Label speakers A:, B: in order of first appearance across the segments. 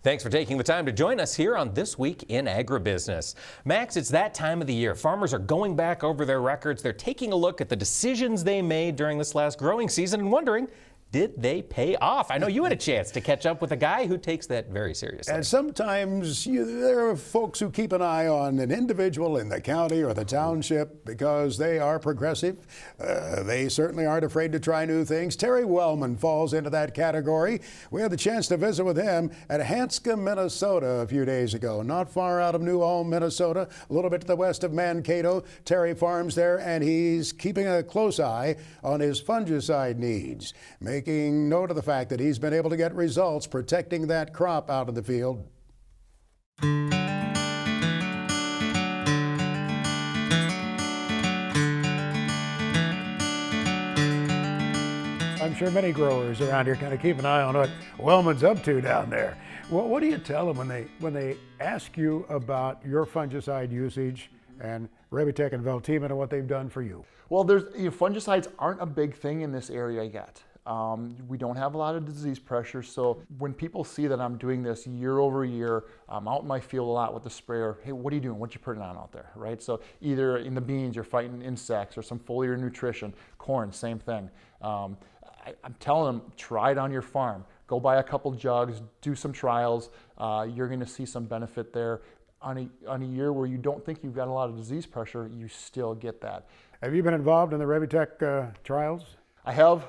A: Thanks for taking the time to join us here on This Week in Agribusiness. Max, it's that time of the year. Farmers are going back over their records. They're taking a look at the decisions they made during this last growing season and wondering, did they pay off? I know you had a chance to catch up with a guy who takes that very seriously.
B: And sometimes there are folks who keep an eye on an individual in the county or the township because they are progressive. They certainly aren't afraid to try new things. Terry Wellmann falls into that category. We had the chance to visit with him at Hanscom, Minnesota a few days ago, not far out of New Ulm, Minnesota, a little bit to the west of Mankato. Terry farms there, and he's keeping a close eye on his fungicide needs, making note of the fact that he's been able to get results protecting that crop out in the field. I'm sure many growers around here kind of keep an eye on what Wellmann's up to down there. Well, what do you tell them when they ask you about your fungicide usage and Revitec and Veltima and what they've done for you?
C: Well, fungicides aren't a big thing in this area yet. We don't have a lot of disease pressure, so when people see that I'm doing this year over year, I'm out in my field a lot with the sprayer. Hey, what are you doing? What you putting on out there, right? So either in the beans you're fighting insects or some foliar nutrition. Corn, same thing. I'm telling them, try it on your farm. Go buy a couple jugs, do some trials. You're going to see some benefit there. On a year where you don't think you've got a lot of disease pressure, you still get that.
B: Have you been involved in the Revitec trials?
C: I have.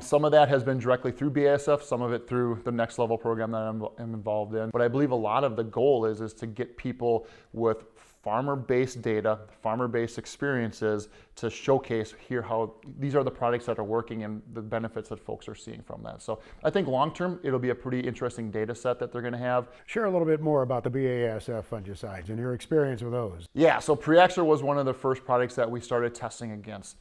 C: Some of that has been directly through BASF, some of it through the Next Level program that I'm involved in. But I believe a lot of the goal is to get people with farmer-based data, farmer-based experiences to showcase here how these are the products that are working and the benefits that folks are seeing from that. So I think long-term, it'll be a pretty interesting data set that they're going to have.
B: Share a little bit more about the BASF fungicides and your experience with those.
C: Yeah, so Preaxor was one of the first products that we started testing against.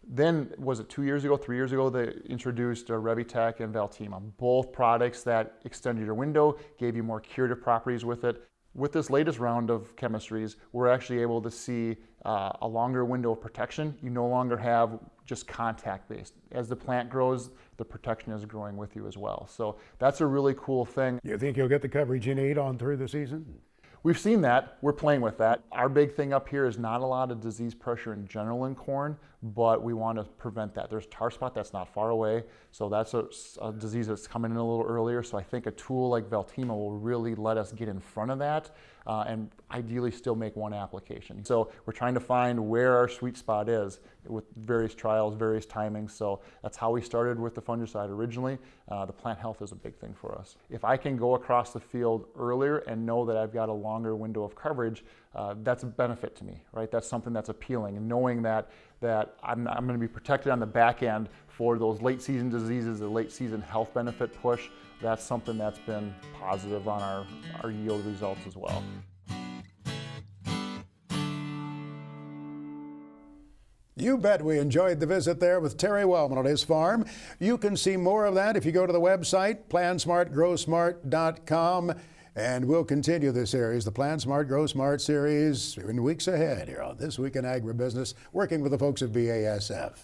C: Then, was it 2 years ago, 3 years ago, they introduced Revitec and Veltima, both products that extended your window, gave you more curative properties with it. With this latest round of chemistries, we're actually able to see a longer window of protection. You no longer have just contact-based. As the plant grows, the protection is growing with you as well. So that's a really cool thing.
B: You think you'll get the coverage you need on through the season?
C: We've seen that. We're playing with that. Our big thing up here is not a lot of disease pressure in general in corn, but we want to prevent that. There's tar spot that's not far away, so that's a disease that's coming in a little earlier. So I think a tool like Veltima will really let us get in front of that and ideally still make one application. So we're trying to find where our sweet spot is with various trials, various timings. So that's how we started with the fungicide originally. The plant health is a big thing for us. If I can go across the field earlier and know that I've got a longer window of coverage, that's a benefit to me, right? That's something that's appealing, and knowing that I'm going to be protected on the back end for those late season diseases, the late season health benefit push, that's something that's been positive on our yield results as well.
B: You bet we enjoyed the visit there with Terry Wellmann on his farm. You can see more of that if you go to the website, plansmartgrowsmart.com. And we'll continue this series, the Plan Smart, Grow Smart series, in weeks ahead here on This Week in Agribusiness, working with the folks at BASF.